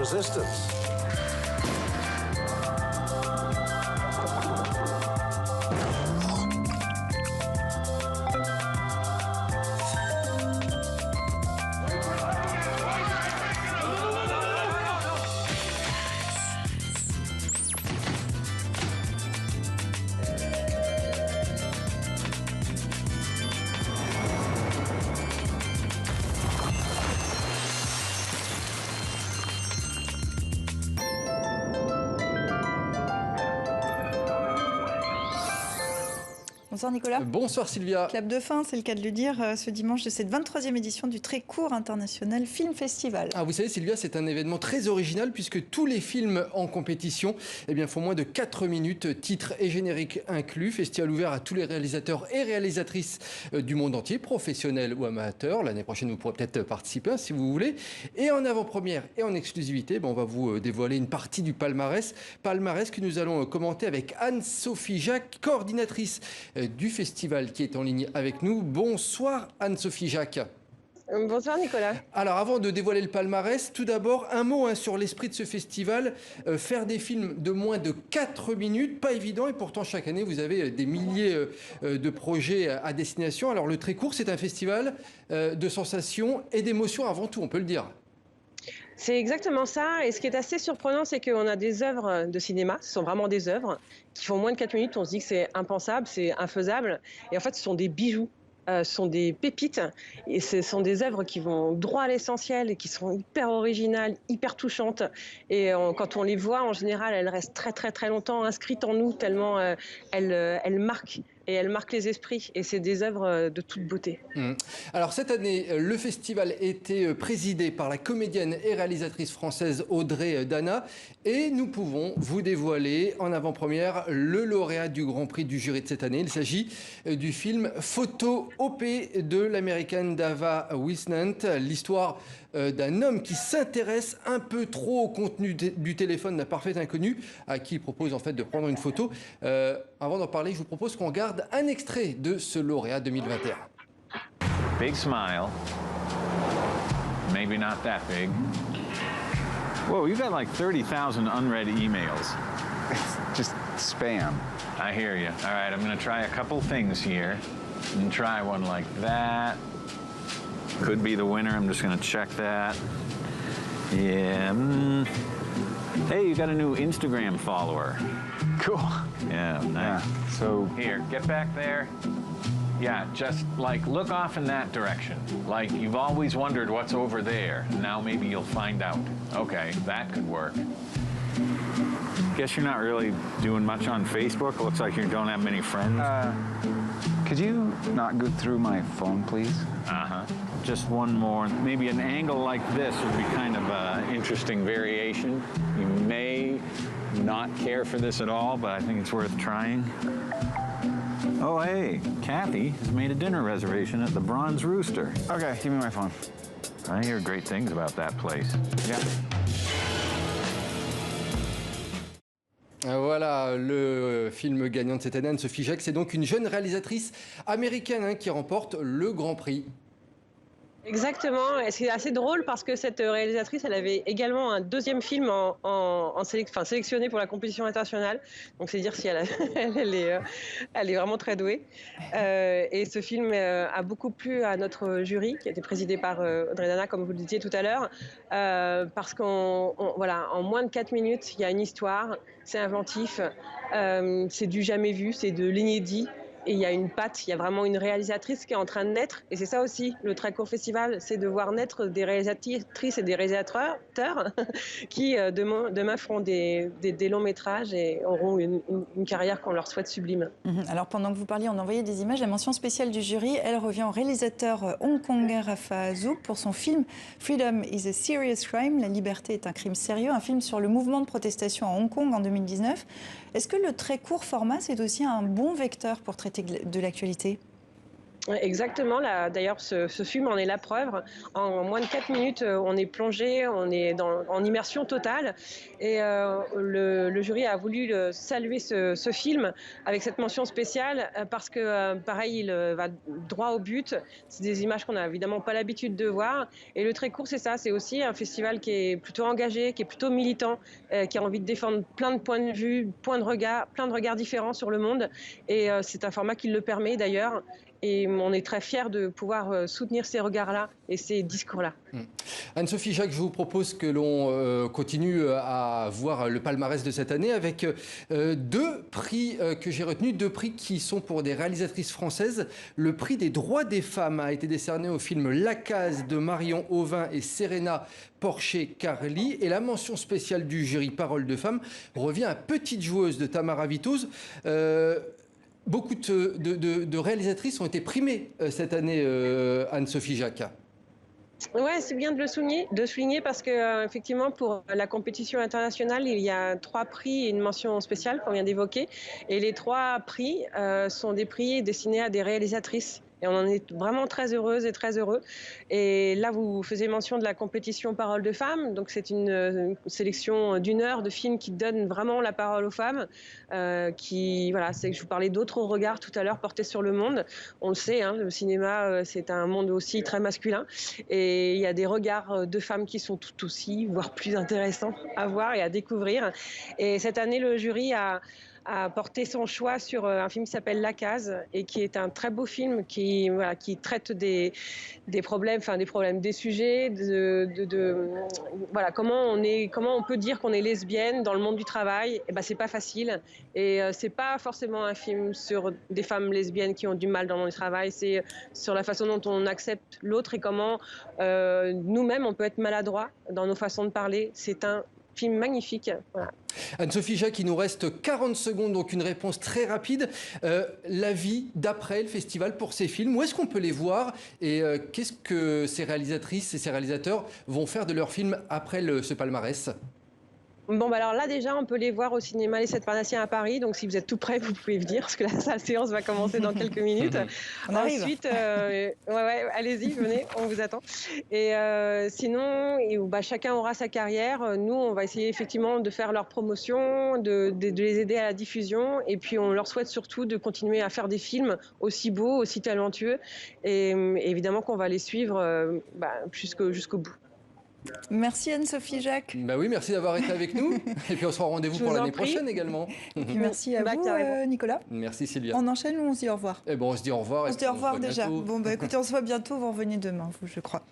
resistance. Bonsoir Nicolas. Bonsoir Sylvia. Clap de fin, c'est le cas de le dire, ce dimanche de cette 23e édition du très court international Film Festival. Ah, vous savez Sylvia, c'est un événement très original puisque tous les films en compétition font moins de 4 minutes, titres et génériques inclus. Festival ouvert à tous les réalisateurs et réalisatrices du monde entier, professionnels ou amateurs. L'année prochaine, vous pourrez peut-être participer si vous voulez. Et en avant-première et en exclusivité, on va vous dévoiler une partie du palmarès. Palmarès que nous allons commenter avec Anne-Sophie Jacques, coordinatrice du festival qui est en ligne avec nous. Bonsoir Anne-Sophie Jacques. Bonsoir Nicolas. Alors avant de dévoiler le palmarès, tout d'abord un mot sur l'esprit de ce festival. Faire des films de moins de 4 minutes, pas évident, et pourtant chaque année vous avez des milliers de projets à destination. Alors le très court, c'est un festival de sensations et d'émotions avant tout, on peut le dire. C'est exactement ça, et ce qui est assez surprenant, c'est qu'on a des œuvres de cinéma, ce sont vraiment des œuvres qui font moins de 4 minutes, on se dit que c'est impensable, c'est infaisable, et en fait ce sont des bijoux. Ce sont des pépites et ce sont des œuvres qui vont droit à l'essentiel et qui sont hyper originales, hyper touchantes. Et quand on les voit, en général, elles restent très très très longtemps inscrites en nous tellement elles marquent. Et elles marquent les esprits. Et c'est des œuvres de toute beauté. Alors cette année, le festival était présidé par la comédienne et réalisatrice française Audrey Dana. Et nous pouvons vous dévoiler en avant-première le lauréat du Grand Prix du jury de cette année. Il s'agit du film Photo OP de l'américaine Dava Wisnant. L'histoire d'un homme qui s'intéresse un peu trop au contenu du téléphone d'un parfait inconnu à qui il propose en fait de prendre une photo. Avant d'en parler, je vous propose qu'on regarde un extrait de ce lauréat 2021. Big smile. Maybe not that big. Whoa, you got like 30,000 unread emails. It's just spam. I hear you. All right, I'm going to try a couple things here. And try one like that. Could be the winner. I'm just going to check that. Yeah. Hey, you got a new Instagram follower. Cool. Yeah, nice. Yeah, so Here, get back there. Yeah, just like look off in that direction. Like you've always wondered what's over there. Now maybe you'll find out. Okay, that could work. Guess you're not really doing much on Facebook. It looks like you don't have many friends. could you not go through my phone, please? Uh-huh. Just one more. Maybe an angle like this would be kind of an interesting variation. You may not care for this at all, but I think it's worth trying. Oh, hey, Kathy has made a dinner reservation at the Bronze Rooster. Okay, give me my phone. I hear great things about that place. Yeah. Voilà le film gagnant de cette année, Anne-Sophie Jacques. C'est donc une jeune réalisatrice américaine qui remporte le Grand Prix. Exactement, et c'est assez drôle parce que cette réalisatrice, elle avait également un deuxième film sélectionné pour la compétition internationale. Donc c'est dire si elle est vraiment très douée. Et ce film a beaucoup plu à notre jury, qui a été présidé par Audrey Dana, comme vous le disiez tout à l'heure, parce en moins de 4 minutes, il y a une histoire, c'est inventif, c'est du jamais vu, c'est de l'inédit. Et il y a une patte, il y a vraiment une réalisatrice qui est en train de naître. Et c'est ça aussi, le très court festival, c'est de voir naître des réalisatrices et des réalisateurs qui demain feront des longs métrages et auront une carrière qu'on leur souhaite sublime. Alors pendant que vous parliez, on envoyait des images. La mention spéciale du jury, elle revient au réalisateur hongkongais Rafa Zouk pour son film Freedom is a Serious Crime. La liberté est un crime sérieux, un film sur le mouvement de protestation à Hong Kong en 2019. Est-ce que le très court format, c'est aussi un bon vecteur pour traiter de l'actualité ? Exactement, d'ailleurs ce film en est la preuve. En moins de 4 minutes, on est plongé, on est en immersion totale. Et le jury a voulu saluer ce film avec cette mention spéciale parce que, pareil, il va droit au but. C'est des images qu'on n'a évidemment pas l'habitude de voir. Et le très court, c'est ça, c'est aussi un festival qui est plutôt engagé, qui est plutôt militant, qui a envie de défendre plein de points de vue, plein de regards différents sur le monde. Et c'est un format qui le permet d'ailleurs. Et on est très fiers de pouvoir soutenir ces regards-là et ces discours-là. Anne-Sophie Jacques, je vous propose que l'on continue à voir le palmarès de cette année avec 2 prix que j'ai retenus, 2 prix qui sont pour des réalisatrices françaises. Le prix des droits des femmes a été décerné au film La Case de Marion Auvin et Serena Porcher-Carly. Et la mention spéciale du jury Parole de Femmes revient à Petite joueuse de Tamara Vitouz. Beaucoup de réalisatrices ont été primées cette année, Anne-Sophie Jacques. Ouais, c'est bien de le souligner parce que effectivement pour la compétition internationale, il y a 3 prix et une mention spéciale qu'on vient d'évoquer. Et les 3 prix sont des prix destinés à des réalisatrices. Et on en est vraiment très heureuse et très heureux. Et là, vous faisiez mention de la compétition Parole de femmes. Donc, c'est une sélection d'1 heure de films qui donne vraiment la parole aux femmes. Voilà, c'est que je vous parlais d'autres regards tout à l'heure portés sur le monde. On le sait, hein, le cinéma, c'est un monde aussi très masculin. Et il y a des regards de femmes qui sont tout aussi, voire plus intéressants à voir et à découvrir. Et cette année, le jury a porté son choix sur un film qui s'appelle La Case et qui est un très beau film qui traite des problèmes, des sujets, voilà, comment on peut dire qu'on est lesbienne dans le monde du travail. Et ben, c'est pas facile et c'est pas forcément un film sur des femmes lesbiennes qui ont du mal dans le monde du travail, c'est sur la façon dont on accepte l'autre et comment nous-mêmes on peut être maladroit dans nos façons de parler. C'est un film magnifique. Voilà. Anne-Sophie Jacques, il nous reste 40 secondes, donc une réponse très rapide. La vie d'après le festival pour ces films, où est-ce qu'on peut les voir et qu'est-ce que ces réalisatrices et ces réalisateurs vont faire de leurs films après ce palmarès ? Bon, bah alors là, déjà, on peut les voir au cinéma Les 7 Parnassiens à Paris. Donc, si vous êtes tout prêts, vous pouvez venir, parce que la séance va commencer dans quelques minutes. On arrive. Ensuite, allez-y, venez, on vous attend. Et sinon, chacun aura sa carrière. Nous, on va essayer effectivement de faire leur promotion, de les aider à la diffusion. Et puis, on leur souhaite surtout de continuer à faire des films aussi beaux, aussi talentueux. Et évidemment qu'on va les suivre jusqu'au bout. Merci Anne-Sophie Jacques. Bah oui, merci d'avoir été avec nous. Et puis on sera au rendez-vous pour l'année prochaine également. Et puis merci à vous, Nicolas. Merci Sylvia. On enchaîne ou on se dit au revoir ? Eh bon, on se dit au revoir. On se dit au revoir déjà. Bientôt. Bon, écoutez, on se voit bientôt. Vous revenez demain, vous, je crois.